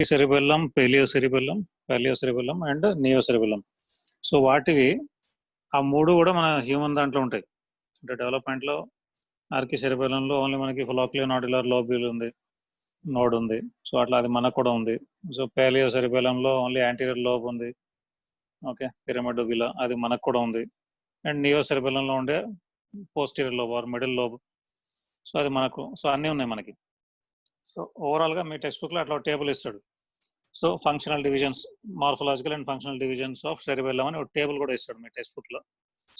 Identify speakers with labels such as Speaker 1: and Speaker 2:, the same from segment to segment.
Speaker 1: cerebellum, paleo cerebellum and neo cerebellum. So వాటివి ఆ మూడు కూడా మన హ్యూమన్ దాంట్లో ఉంటాయి. అంటే డెవలప్మెంట్లో ఆర్కి సెరిబెల్లంలో ఓన్లీ మనకి ఫొలాక్యులర్ నాడ్యులర్ లోబ్యూల్ ఉంది, నోడ్ ఉంది. సో అట్లా అది మనకు కూడా ఉంది. సో పాలియో సెరిబెల్లంలో ఓన్లీ యాంటీరియర్ లోబ్ ఉంది. ఓకే, పిరమిడోవిలా అది మనకు కూడా ఉంది. అండ్ నియో సెరిబెల్లంలో ఉండే posterior lobe or middle lobe, so అది మనకు. సో అన్నీ ఉన్నాయి మనకి. సో ఓవరాల్గా మీ టెక్స్ట్ బుక్లో అట్లా టేబుల్ ఇస్తాడు. So functional divisions, morphological and functional divisions of cerebellum అని ఒక టేబుల్ కూడా ఇస్తాడు మీ టెక్స్ట్ బుక్లో.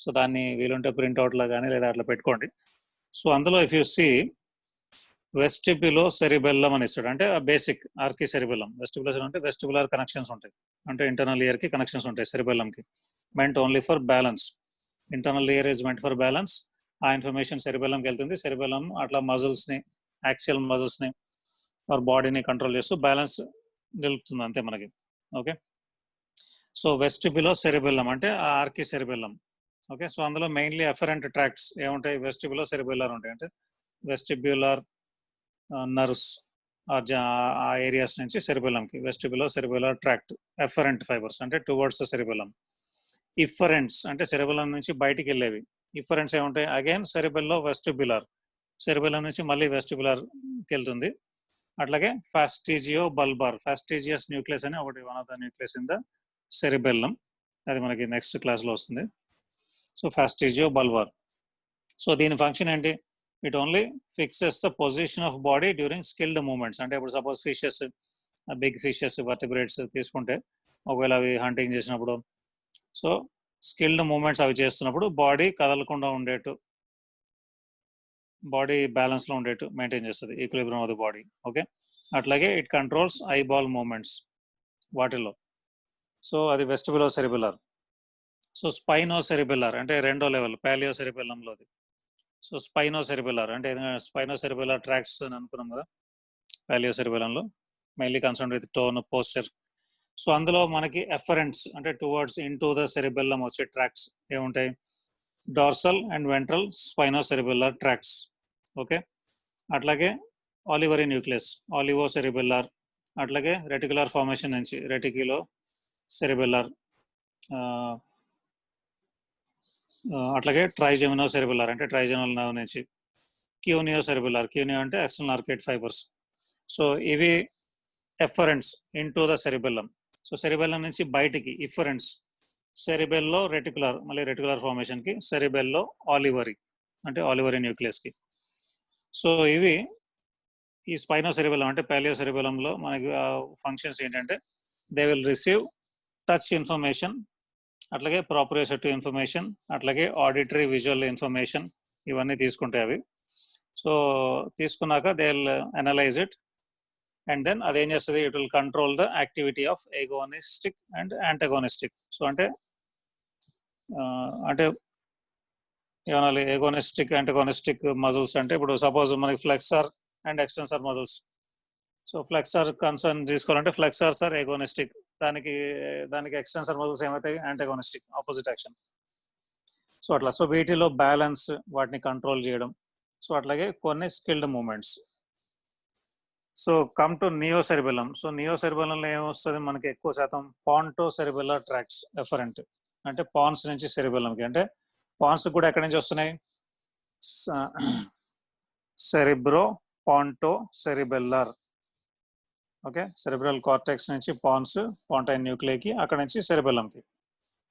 Speaker 1: సో దాన్ని వీలుంటే ప్రింట్అవుట్లో కానీ లేదా అట్లా పెట్టుకోండి. సో అందులో if you see vestibulo cerebellum అని ఇస్తాడు. అంటే బేసిక్ ఆర్కి సెరిబెల్లం. వెస్టిబులర్ అంటే వెస్టిబులర్ కనెక్షన్స్ ఉంటాయి, అంటే ఇంటర్నల్ ఇయర్ కి కనెక్షన్స్ ఉంటాయి సెరిబెల్లంకి. Meant only for balance. Internal ear is meant for balance. ఆ ఇన్ఫర్మేషన్ సెరిబెల్లంకి వెళ్తుంది. సెరిబెల్లం అట్లా మజిల్స్ని, యాక్సియల్ మజిల్స్ని ఆర్ బాడీని కంట్రోల్ చేస్తూ బ్యాలెన్స్ నిలుపుతుంది అంతే మనకి. ఓకే, సో వెస్టిబ్యులో సెరిబెల్లం అంటే ఆర్కి సెరిబెల్లం. ఓకే, సో అందులో మెయిన్లీ ఎఫరెంట్ ట్రాక్ట్స్ ఏముంటాయి? వెస్టిబ్యులో సెరిబెల్లార్ ఉంటాయి. అంటే వెస్టిబ్యులర్ నర్వ్స్ ఆ ఏరియాస్ నుంచి సెరిబెల్లంకి వెస్టిబ్యులో సెరిబెల్లార్ ట్రాక్ట్. ఎఫరెంట్ ఫైబర్స్ అంటే టువర్డ్స్ సెరిబెల్లం. ఇఫరెంట్స్ అంటే సెరిబెల్లం నుంచి బయటికి వెళ్ళేవి. ఇఫరెంట్స్ ఏముంటాయి? అగైన్ సెరిబెల్లో వెస్టిబ్యులర్, సెరిబెల్లం నుంచి మళ్ళీ వెస్టిబ్యులర్కి వెళ్తుంది. అట్లాగే ఫాస్టిజియో బల్బార్, ఫాస్టిజియస్ న్యూక్లియస్ అని ఒకటి one of the nucleus in the cerebellum. అది మనకి నెక్స్ట్ క్లాస్లో వస్తుంది. So fastigiobulbar. సో దీని ఫంక్షన్ ఏంటి? It only fixes the position of body during skilled movements. అంటే ఇప్పుడు suppose fishes, big fishes, vertebrates తీసుకుంటే ఒకవేళ అవి హంటింగ్ చేసినప్పుడు, సో స్కిల్డ్ మూమెంట్స్ అవి చేస్తున్నప్పుడు బాడీ కదలకుండా ఉండేట్టు, బాడీ బ్యాలెన్స్లో ఉండేట్టు మెయింటైన్ చేస్తుంది, equilibrium of the body. Okay, అట్లాగే ఇట్ కంట్రోల్స్ ఐబాల్ మూమెంట్స్ వాటిల్లో. సో అది vestibulo cerebellar. So spino cerebellar అంటే రెండో లెవెల్ పాలియో సెరిబెల్లంలోది. సో స్పైనో సెరిబెల్లార్ అంటే స్పైనో సెరిబెల్లార్ ట్రాక్ట్స్ అని అనుకున్నాం కదా పాలియో సెరిబెల్లంలో, mainly concern with tone, posture. So అందులో మనకి ఎఫరెంట్స్ అంటే towards into the cerebellum వచ్చే ట్రాక్ట్స్ ఏముంటాయి? Dorsal and ventral spino cerebellar tracts. Okay, అట్లాగే ఆలివరీ న్యూక్లియస్, ఆలివో సెరిబెల్లార్. అట్లాగే రెటికులర్ ఫార్మేషన్ నుంచి రెటిక్యులో సెరిబెల్లార్. అట్లాగే ట్రైజెమినో సెరిబెల్లార్ అంటే ట్రైజెమినల్ నర్వ్ నుంచి క్యూనియో సెరిబెల్లార్, క్యూనియో అంటే ఎక్స్టర్నల్ ఆర్కేడ్ ఫైబర్స్. సో ఇవి afferents into the cerebellum. So cerebellum నుంచి బయటికి ఇఫరెంట్స్ సెరిబెల్లో రెటికులర్, మళ్ళీ రెటికులర్ ఫార్మేషన్కి సెరిబెల్లో ఆలివరీ అంటే ఆలివరీ న్యూక్లియస్కి. సో ఇవి ఈ స్పైనో సెరిబెల్లం అంటే పాలియో సెరిబెల్లంలో మనకి ఫంక్షన్స్ ఏంటంటే they will receive touch information, అట్లాగే ప్రాప్రియోసెప్టివ్ ఇన్ఫర్మేషన్, అట్లాగే ఆడిటరీ విజువల్ ఇన్ఫర్మేషన్, ఇవన్నీ తీసుకుంటాయి అవి. సో తీసుకున్నాక they will analyse it and then అదేం చేస్తుంది? It will control the activity of agonistic and antagonistic. So అంటే ఏమనాలి? ఎగోనిస్టిక్, యాంటగోనిస్టిక్ మజిల్స్ అంటే ఇప్పుడు సపోజ్ మనకి flexor and extensor muscles. So flexor concern తీసుకోవాలంటే ఫ్లెక్సర్స్ ఆర్ ఎగోనిస్టిక్, దానికి ఎక్స్టెన్సర్ మజిల్స్ ఏమైతే యాంటగోనిస్టిక్, ఆపోజిట్ యాక్షన్. సో అట్లా. సో వీటిలో బ్యాలెన్స్, వాటిని కంట్రోల్ చేయడం. సో అట్లాగే కొన్ని skilled movements. So come to neo cerebellum. So neo సెరిబెల్లంలో ఏమొస్తుంది మనకి? ఎక్కువ శాతం పాంటో సెరిబెల్లార్ ట్రాక్ట్స్ ఎఫరెంట్. అంటే పాన్స్ నుంచి సెరిబెల్లంకి. అంటే పాన్స్ కూడా ఎక్కడి నుంచి వస్తున్నాయి? Cerebro ponto cerebellar. Okay, cerebral cortex నుంచి పాన్స్, పాంటైన్ న్యూక్లియకి, అక్కడ నుంచి సెరిబెల్లంకి.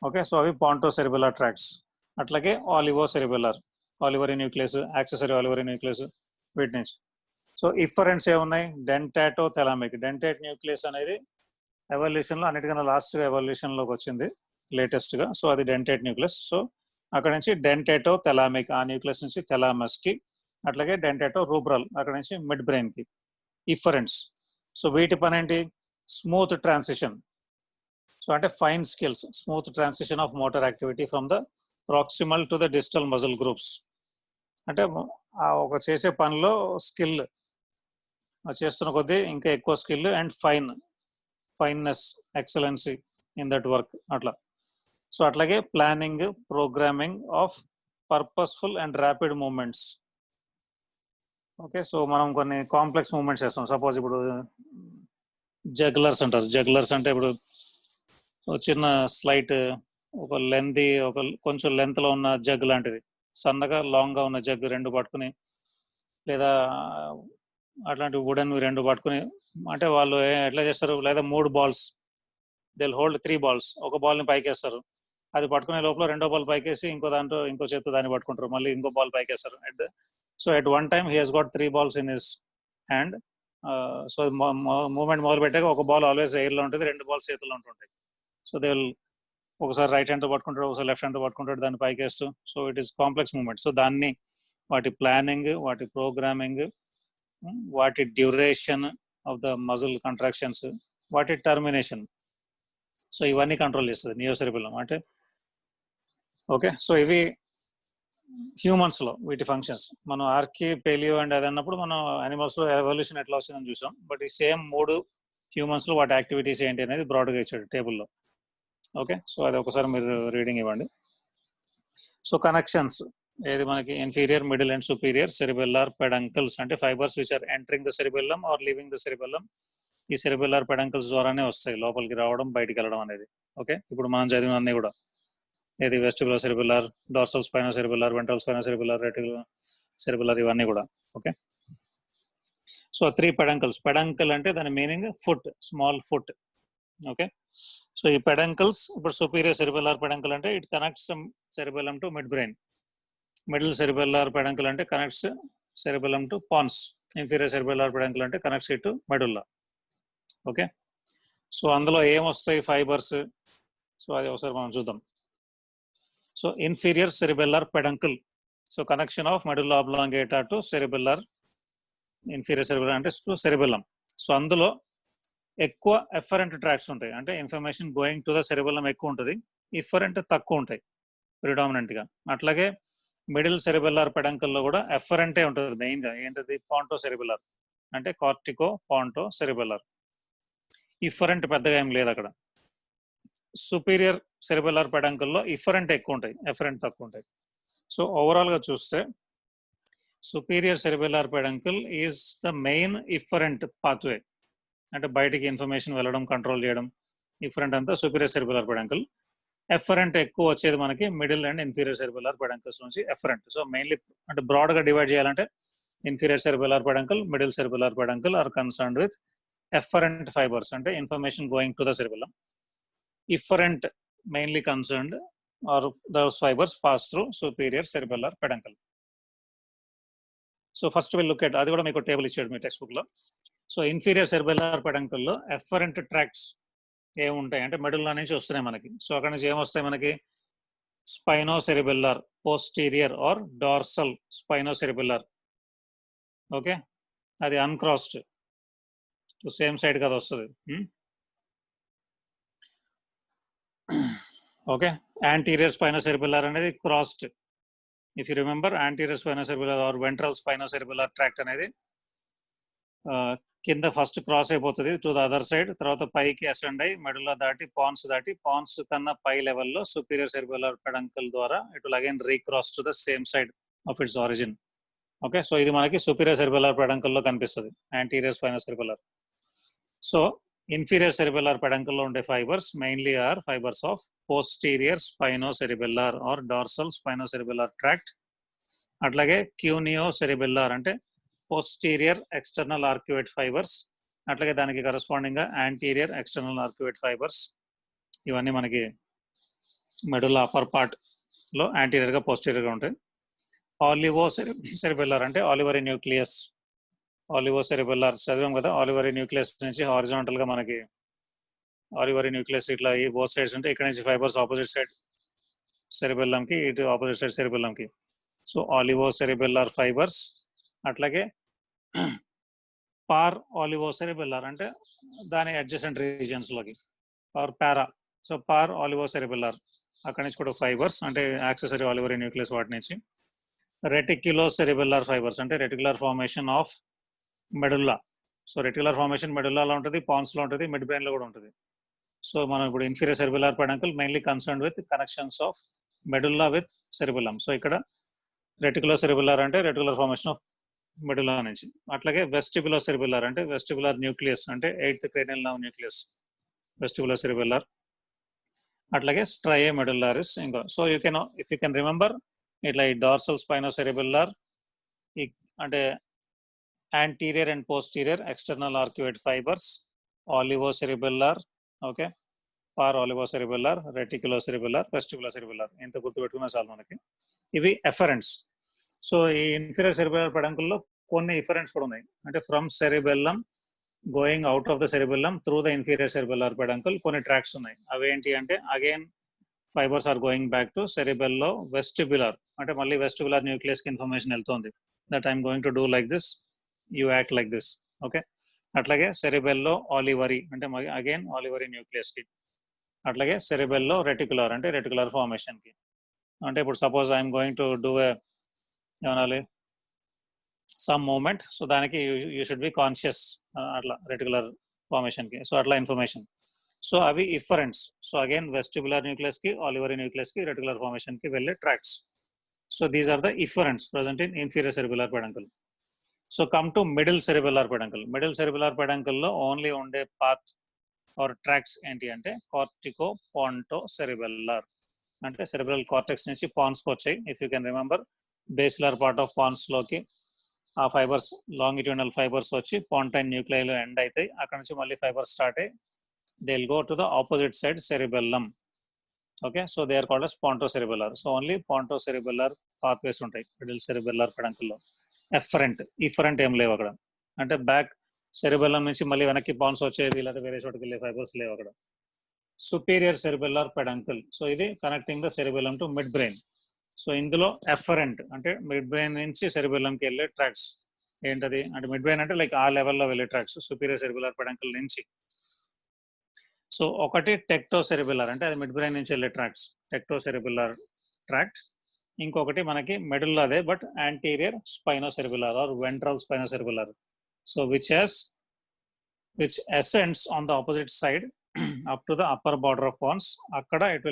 Speaker 1: ఓకే, సో అవి పాంటో సెరిబెల్లార్ ట్రాక్ట్స్. అట్లాగే ఆలివో సెరిబెల్లార్, ఆలివరీ న్యూక్లియస్, యాక్సెసరీ ఆలివరీ న్యూక్లియస్, వీటి నుంచి. సో ఇఫరెంట్స్ ఏమున్నాయి? డెంటాటో థెలామిక్. డెంటేట్ న్యూక్లియస్ అనేది ఎవల్యూషన్లో అన్నిటికన్నా లాస్ట్గా ఎవల్యూషన్లోకి వచ్చింది లేటెస్ట్గా. సో అది డెంటేట్ న్యూక్లియస్. సో అక్కడ నుంచి డెంటేటో థెలామిక్, ఆ న్యూక్లియస్ నుంచి థెలామస్కి. అట్లాగే డెంటేటో రూబ్రల్, అక్కడ నుంచి మిడ్ బ్రెయిన్కి. ఇఫరెంట్స్. సో వీటి పని ఏంటి? Smooth transition. సో అంటే fine skills, smooth transition of motor activity from the proximal to the digital muscle groups. అంటే ఒక చేసే పనిలో స్కిల్ చేస్తున్న కొద్దీ ఇంకా ఎక్కువ skill and fineness, excellency in that work అట్లా. సో అట్లాగే planning, programming of purposeful and rapid movements. Okay, so మనం కొన్ని కాంప్లెక్స్ మూమెంట్స్ చేస్తాం. సపోజ్ ఇప్పుడు జగ్లర్స్ అంటారు. జగ్లర్స్ అంటే ఇప్పుడు చిన్న స్లైట్ ఒక లెంతీ ఒక కొంచెం లెంత్లో ఉన్న జగ్ లాంటిది, సన్నగా లాంగ్గా ఉన్న జగ్ రెండు పట్టుకుని, లేదా అట్లాంటి వుడెన్ రెండు పట్టుకుని, అంటే వాళ్ళు ఎట్లా చేస్తారు, లేదా 3 బాల్స్, దే హోల్డ్ 3 బాల్స్, ఒక బాల్ని పైకేస్తారు, అది పట్టుకునే లోపల రెండో బాల్ పైకేసి ఇంకో దాంట్లో ఇంకో చేత్తో దాన్ని పట్టుకుంటారు, మళ్ళీ ఇంకో బాల్ పైకేస్తారు. So at one time he has got 3 balls in his hand. So movement మొదలు పెట్టాక ఒక బాల్ ఆల్వేస్ ఎయిర్లో ఉంటుంది, 2 బాల్స్ చేతుల్లో ఉంటుంటాయి. సో దే విల్ ఒకసారి రైట్ హ్యాండ్తో పట్టుకుంటాడు, ఒకసారి లెఫ్ట్ హ్యాండ్తో పట్టుకుంటాడు, దాన్ని పైకేస్తూ. So it is complex movement. So దాన్ని వాటి ప్లానింగ్, వాటి ప్రోగ్రామింగ్, వాటి duration of the muscle contractions, వాటి టర్మినేషన్, సో ఇవన్నీ కంట్రోల్ చేస్తుంది నియోసెరిబెల్లమ్ అంటే. ఓకే, సో ఇవి హ్యూమన్స్లో వీటి ఫంక్షన్స్. మనం ఆర్కి, పేలియో అండ్ అది అన్నప్పుడు మనం యానిమల్స్లో ఎవల్యూషన్ ఎట్లా వస్తుందని చూసాం. బట్ ఈ సేమ్ 3 హ్యూమన్స్లో వాటి యాక్టివిటీస్ ఏంటి అనేది బ్రాడ్గా ఇచ్చాడు టేబుల్లో. ఓకే, సో అది ఒకసారి మీరు రీడింగ్ ఇవ్వండి. సో కనెక్షన్స్ ఏది మనకి inferior, middle and superior cerebellar peduncles అంటే fibres which are entering the cerebellum or leaving the cerebellum. ఈ సెరిబెల్లార్ పెడంకల్స్ ద్వారానే వస్తాయి లోపలికి రావడం, బయటికి వెళ్ళడం అనేది. ఓకే, ఇప్పుడు మనం చదివినవన్నీ కూడా ఏది vestibular cerebellar, dorsal spino cerebellar, ventral spino cerebellar, reticular cerebellar, ఇవన్నీ కూడా. Okay, so 3 peduncles. పెడంకల్ అంటే దాని meaning foot, small foot. Okay, so ఈ పెడంకల్స్ ఇప్పుడు సుపీరియర్ సెరిబెల్లార్ పెడంకల్ అంటే it connects cerebellum to midbrain. Middle cerebellar peduncle అంటే connects cerebellum to pons. Inferior cerebellar peduncle అంటే connects it to medulla. Okay, so అందులో ఏమొస్తాయి fibres, so అది ఒకసారి మనం చూద్దాం. So inferior cerebellar peduncle, so connection of medulla oblongata to cerebellar, inferior cerebellar అంటే to cerebellum. So అందులో ఎక్కువ ఎఫరెంట్ ట్రాక్స్ ఉంటాయి, అంటే information going to the cerebellum ఎక్కువ ఉంటుంది, ఇఫరెంట్ తక్కువ ఉంటాయి ప్రిడామినెంట్గా. అట్లాగే మిడిల్ సెరిబెల్లార్ పెడంకల్లో కూడా ఎఫరెంటే ఉంటుంది మెయిన్గా. ఏంటది, పాంటో సెరిబెల్లార్ అంటే కార్టికో పాంటో సెరిబెల్లార్. ఇఫరెంట్ పెద్దగా ఏం లేదు అక్కడ. సుపీరియర్ సెరిబెల్లార్ పెడంకల్లో ఇఫరెంట్ ఎక్కువ ఉంటాయి, ఎఫరెంట్ తక్కువ ఉంటాయి. సో ఓవరాల్గా చూస్తే superior cerebellar peduncle is the main efferent pathway, అంటే బయటికి ఇన్ఫర్మేషన్ వెళ్ళడం, కంట్రోల్ చేయడం, ఇఫరెంట్ అంతా సుపీరియర్ సెరిబెల్లార్ పెడంకల్. ఎఫరెంట్ ఎక్కువ వచ్చేది మనకి middle and inferior cerebellar peduncles నుంచి ఎఫరెంట్. సో మెయిన్లీ అంటే బ్రాడ్గా డివైడ్ చేయాలంటే inferior cerebellar peduncle, middle cerebellar peduncle are concerned with afferent fibres అంటే information going to the cerebellum. Efferent mainly concerned are those fibres pass through superior cerebellar peduncle. So first will look at, అది కూడా మీకు table ఇచ్చాడు మీ text బుక్లో. So inferior cerebellar పెడంకల్లో afferent tracts ఏముంటాయి అంటే మెడుల్లా నుంచి వస్తున్నాయి మనకి. సో అక్కడ నుంచి ఏమొస్తాయి మనకి, spino cerebellar posterior or dorsal spino cerebellar. Okay, అది అన్క్రాస్డ్, సేమ్ సైడ్ కదా వస్తుంది. ఓకే, యాంటీరియర్ స్పైనో సెరిబెల్లార్ అనేది crossed. If you remember, anterior spino cerebellar or ventral spino cerebellar tract అనేది కింద ఫస్ట్ క్రాస్ అయిపోతుంది టు ద అదర్ సైడ్, తర్వాత పైకి ascend అయ్యి మెడుల్లా దాటి పాన్స్ కన్నా పై లెవెల్లో సుపీరియర్ సెరిబెల్లార్ పెడంకల్ ద్వారా it will again recross to the same side of its origin. Okay, so ఇది మనకి సుపీరియర్ సెరిబెల్లార్ పెడంకల్లో కనిపిస్తుంది, anterior spino cerebellar. So inferior cerebellar పెడంకల్లో ఉండే fibres mainly are fibres of posterior spino cerebellar or dorsal spino cerebellar tract. అట్లాగే cuneo సెరిబెల్లార్ అంటే posterior external arcuate fibres, అట్లాగే దానికి కరస్పాండింగ్గా యాంటీరియర్ ఎక్స్టర్నల్ ఆర్క్యుయేట్ ఫైబర్స్. ఇవన్నీ మనకి మెడుల్లా అప్పర్ పార్ట్లో యాంటీరియర్గా పోస్టీరియర్గా ఉంటాయి. ఆలివో సెరిబెల్లార్ అంటే ఆలివరీ న్యూక్లియస్. ఆలివో సెరిబెల్లార్ చదివాం కదా, ఆలివరీ న్యూక్లియస్ నుంచి హారిజాంటల్గా మనకి ఆలివరీ న్యూక్లియస్ ఇట్లా ఈ బోత్ సైడ్స్ ఉంటే ఇక్కడ నుంచి ఫైబర్స్ ఆపోజిట్ సైడ్ సెరిబెల్లంకి, ఇటు ఆపోజిట్ సైడ్ సెరిబెల్లంకి. So olivo cerebellar fibres. అట్లాగే పార్ ఆలివో సెరిబెల్లార్ అంటే దాని అడ్జసెంట్ రీజియన్స్లోకి, or para. So para olivo సెరిబెల్లార్ అక్కడి నుంచి కూడా ఫైబర్స్ అంటే యాక్సెసరీ ఆలివరీ న్యూక్లియస్ వాటి నుంచి. రెటిక్యులో సెరిబెల్లార్ ఫైబర్స్ అంటే reticular formation of medulla. So reticular formation మెడుల్లాలో ఉంటుంది, పాన్స్లో ఉంటుంది, మిడ్ బ్రెయిన్లో కూడా ఉంటుంది. సో మనం ఇప్పుడు inferior cerebellar peduncle mainly concerned with connections of medulla with cerebellum. So ఇక్కడ రెటిక్యులర్ సెరిబెల్లార్ అంటే రెటిక్యులర్ ఫార్మేషన్ ఆఫ్ మెడులా నుంచి. అట్లాగే వెస్టిబులో సెరిబెల్లార్ అంటే వెస్టిబులర్ న్యూక్లియస్ అంటే 8th క్రేనియల్ నర్వ్ న్యూక్లియస్ వెస్టిబులో సెరిబెల్లార్. అట్లాగే స్ట్రయే మెడులారిస్ ఇంకా. So you can if you can remember ఇట్లా ఈ డార్సల్ స్పైనో సెరిబెల్లార్ ఈ అంటే anterior and posterior external arcuate fibers, olivocerebellar, okay, or olivocerebellar, reticulocerebellar, vestibulocerebellar. ఇంత గుర్తుపెట్టుకున్నా చాలు మనకి. ఇవి ఎఫరెంట్స్. సో ఈ ఇన్ఫీరియర్ సెరిబెల్లర్ పెడంకుల్లో కొన్ని ఎఫరెంట్స్ కూడా ఉన్నాయి. అంటే from cerebellum going out of the cerebellum through the inferior cerebellar peduncle కొన్ని ట్రాక్స్ ఉన్నాయి. అవి ఏంటి అంటే again fibres are going back to cerebello vestibular అంటే మళ్ళీ వెస్టిబులర్ న్యూక్లియస్ కి ఇన్ఫర్మేషన్ వెళ్తుంది. That I'm going to do like this, you act like this, okay. అట్లాగే సెరిబెల్లో ఆలివరీ అంటే అగైన్ ఆలివరీ న్యూక్లియస్ కి. అట్లాగే సెరిబెల్లో రెటికులర్ అంటే రెటికులర్ ఫార్మేషన్ కి. అంటే ఇప్పుడు suppose I'm going to do ఏమనాలి సమ్ మూమెంట్, సో దానికి యూ షుడ్ బి కాన్షియస్ అట్లా రెటికులర్ ఫార్మేషన్ కి. సో అట్లా ఇన్ఫర్మేషన్. సో అవి efferents. So again vestibular nucleus కి ఆలివరీ న్యూక్లియస్ కి రెటికులర్ ఫార్మేషన్ కి వెళ్ళే tracts. So these are the efferents present in inferior cerebellar peduncle. So come to middle cerebellar peduncle. Middle cerebellar పెడంకుల్లో only ఉండే path or tracks ఏంటి అంటే cortico పాంటో సెరిబెల్లార్ అంటే cerebral cortex నుంచి పాన్స్కి వచ్చాయి. If you can remember basilar part of పాన్స్లోకి ఆ ఫైబర్స్ లాంగిట్యూడనల్ ఫైబర్స్ వచ్చి పాంటైన్ న్యూక్లియలో ఎండ్ అవుతాయి. అక్కడ నుంచి మళ్ళీ ఫైబర్స్ స్టార్ట్ అయ్యి they will go to the opposite side cerebellum, okay. So they are called as ponto cerebellar. So only ponto cerebellar pathways ఉంటాయి middle cerebellar పెడంకుల్లో. ఎఫరెంట్ ఇఫరెంట్ ఏం లేవు అక్కడ. అంటే బ్యాక్ సెరిబెల్లం నుంచి మళ్ళీ వెనక్కి పాన్స్ వచ్చేది లేదా వేరే చోటుకి వెళ్ళే ఫైబర్స్ లేవు అక్కడ. Superior cerebellar peduncle. సో ఇది connecting the cerebellum to midbrain. So ఇందులో ఎఫరెంట్ అంటే మిడ్ బ్రెయిన్ నుంచి సెరిబెల్లంకి వెళ్ళే ట్రాక్స్ ఏంటది అంటే మిడ్ బ్రెయిన్ అంటే లైక్ ఆ లెవెల్లో వెళ్ళే ట్రాక్స్ సుపీరియర్ సెరిబెల్లార్ పెడంకుల్ నుంచి. సో ఒకటి టెక్టో సెరిబెల్లార్ అంటే అది మిడ్ బ్రెయిన్ నుంచి వెళ్ళే ట్రాక్స్, టెక్టో సెరిబెల్లార్ ట్రాక్ట్. ఇంకొకటి మనకి మెడుల్ అదే but anterior spinocerebellar or ventral spinocerebellar. So which ascends on the opposite side up to the upper border of pons. అక్కడ it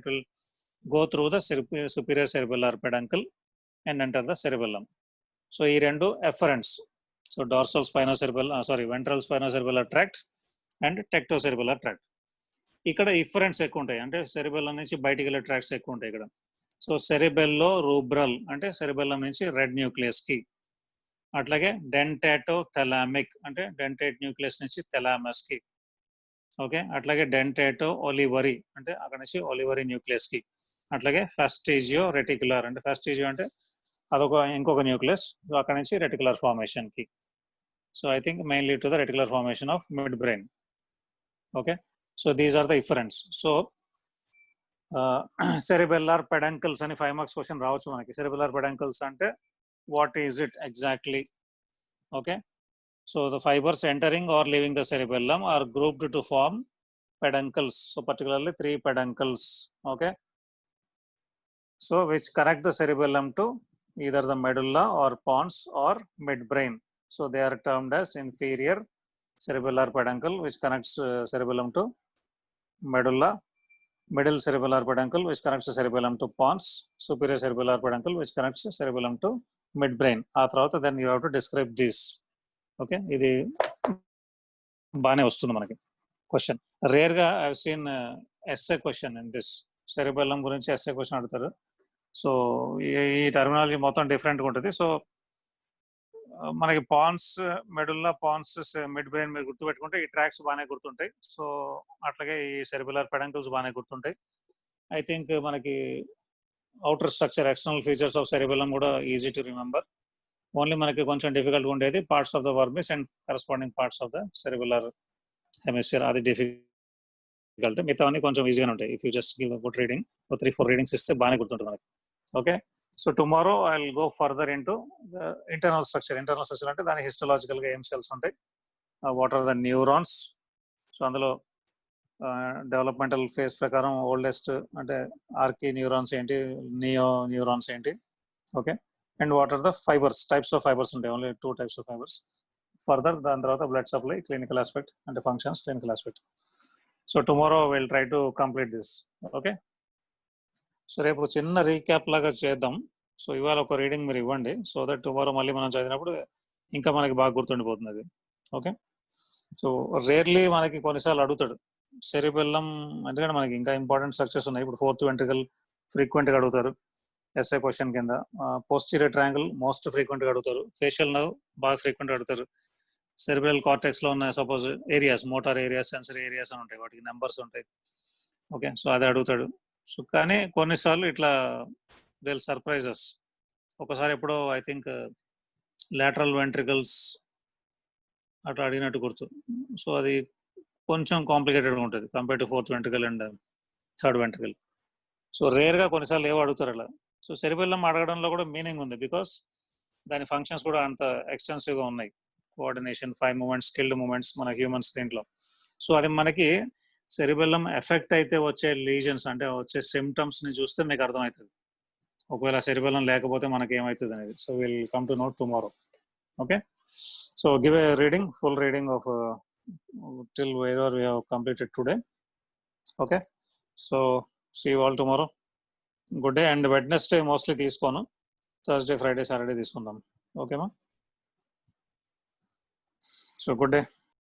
Speaker 1: will go through the superior cerebellar peduncle and enter the cerebellum. So ఈ రెండు afferents. So dorsal spinocerebellar ventral spinocerebellar tract and tectocerebellar tract. ఇక్కడ efferents ఎక్కువ ఉంటాయి అంటే cerebellum నుంచి బయటికి వెళ్ళే ట్రాక్స్ ఎక్కువ ఉంటాయి ఇక్కడ. సో సెరిబెల్లో రూబ్రల్ అంటే సెరిబెల్లం నుంచి రెడ్ న్యూక్లియస్ కి. అట్లాగే డెంటాటో థెలామిక్ అంటే డెంటేట్ న్యూక్లియస్ నుంచి థెలామస్ కి, ఓకే. అట్లాగే డెంటాటో ఒలివరీ అంటే అక్కడ నుంచి ఒలివరీ న్యూక్లియస్ కి. అట్లాగే ఫెస్టిజియో రెటికులర్ అంటే ఫెస్టిజియో అంటే అదొక ఇంకొక న్యూక్లియస్, సో అక్కడ నుంచి రెటికులర్ ఫార్మేషన్ కి. So I think mainly to the reticular formation of midbrain, okay. So these are the efferents. So cerebellar peduncles అని 5 మార్క్స్ క్వశ్చన్ రావచ్చు మనకి. సెరిబెల్లార్ పెడంకల్స్ అంటే what is it exactly, okay. So the fibres entering or leaving the cerebellum are grouped to form peduncles. So particularly 3 peduncles, okay. So which connect the cerebellum to either the medulla or pons or midbrain. So they are termed as inferior cerebellar peduncle which connects cerebellum to medulla, middle cerebellar peduncle which connects the cerebellum to pons, superior cerebellar peduncle which connects the cerebellum to midbrain. ఆ తర్వాత then you have to describe these, okay. ఇది బాగానే వస్తుంది మనకి question. Rare గా I have seen SA question in this. Cerebellum గురించి SA question అడుగుతారు. So ఈ టర్మినాలజీ మొత్తం డిఫరెంట్గా ఉంటుంది. సో మనకి pons medulla pons midbrain మీరు గుర్తుపెట్టుకుంటే ఈ ట్రాక్స్ బాగానే గుర్తుంటాయి. సో అట్లాగే ఈ సెరిబెల్లార్ పెడంకల్స్ బాగానే గుర్తుంటాయి. ఐ థింక్ మనకి outer structure external features of cerebellum కూడా ఈజీ టు రిమెంబర్. ఓన్లీ మనకి కొంచెం డిఫికల్ట్గా ఉండేది parts of the vermis and corresponding parts of the cerebellar hemisphere, అది డిఫికల్ట్. మిగతావన్నీ కొంచెం ఈజీగానే ఉంటాయి. If you just give good reading 3-4 readings ఇస్తే బాగానే గుర్తుంటుంది మనకి, okay. So tomorrow I will go further into internal structure. Internal structure అంటే దాని హిస్టలాజికల్గా ఏం సెల్స్ ఉంటాయి, what are the neurons. So అందులో డెవలప్మెంటల్ ఫేజ్ ప్రకారం ఓల్డెస్ట్ అంటే ఆర్కీ న్యూరాన్స్ ఏంటి, నియో న్యూరాన్స్ ఏంటి, okay. And what are the fibres, types of fibres ఉంటాయి, only 2 types of fibres. Further దాని తర్వాత బ్లడ్ సప్లై, క్లినికల్ ఆస్పెక్ట్ అంటే functions, clinical aspect. So tomorrow will try to complete this, okay. So రేపు చిన్న recap లాగా చేద్దాం. So ఇవాళ ఒక రీడింగ్ మీరు ఇవ్వండి, సో దట్ టుమారో మళ్ళీ మనం చదివినప్పుడు ఇంకా మనకి బాగా గుర్తుండిపోతుంది అది. ఓకే. సో రేర్లీ మనకి కొన్నిసార్లు అడుగుతాడు సెరిబెల్లం, ఎందుకంటే మనకి ఇంకా ఇంపార్టెంట్ స్ట్రక్చర్స్ ఉన్నాయి. ఇప్పుడు ఫోర్త్ వెంట్రికల్ ఫ్రీక్వెంట్గా అడుగుతారు ఎస్ఐ క్వశ్చన్ కింద. పోస్టీరియర్ ట్రయాంగిల్ మోస్ట్ ఫ్రీక్వెంట్గా అడుగుతారు. ఫేషియల్ నర్వ్ బాగా ఫ్రీక్వెంట్గా అడుగుతారు. సెరిబ్రల్ కార్టెక్స్లో ఉన్న suppose areas, motor areas, sensory areas అని ఉంటాయి, వాటికి నెంబర్స్ ఉంటాయి. ఓకే, సో అది అడుగుతాడు. సో కానీ కొన్నిసార్లు ఇట్లా దే విల్ సర్ప్రైజెస్. ఒకసారి ఎప్పుడో ఐ థింక్ లాటరల్ వెంట్రికల్స్ అట్లా అడిగినట్టు గుర్తు. సో అది కొంచెం కాంప్లికేటెడ్గా ఉంటుంది compare to fourth ventricle and third ventricle. So రేర్గా కొన్నిసార్లు ఏవో అడుగుతారు అలా. సో సెరిబెల్లం అడగడంలో కూడా మీనింగ్ ఉంది, బికాస్ దాని ఫంక్షన్స్ కూడా అంత ఎక్స్టెన్సివ్గా ఉన్నాయి. కోఆర్డినేషన్, 5 మూమెంట్స్, స్కిల్డ్ మూమెంట్స్ మన హ్యూమన్స్ దీంట్లో. సో అది మనకి సెరిబెల్లం ఎఫెక్ట్ అయితే వచ్చే లీజన్స్ అంటే వచ్చే సిమ్టమ్స్ని చూస్తే మీకు అర్థమవుతుంది. ఒకవేళ సెరిబెల్లం లేకపోతే మనకి ఏమవుతుంది అనేది. So will come to note tomorrow. Okay, so give a reading, full reading of till wherever we have completed today. Okay, so see you all tomorrow. Good day. And Wednesday mostly తీసుకోను, Thursday, Friday, Saturday తీసుకుందాం. ఓకేమా? So good day.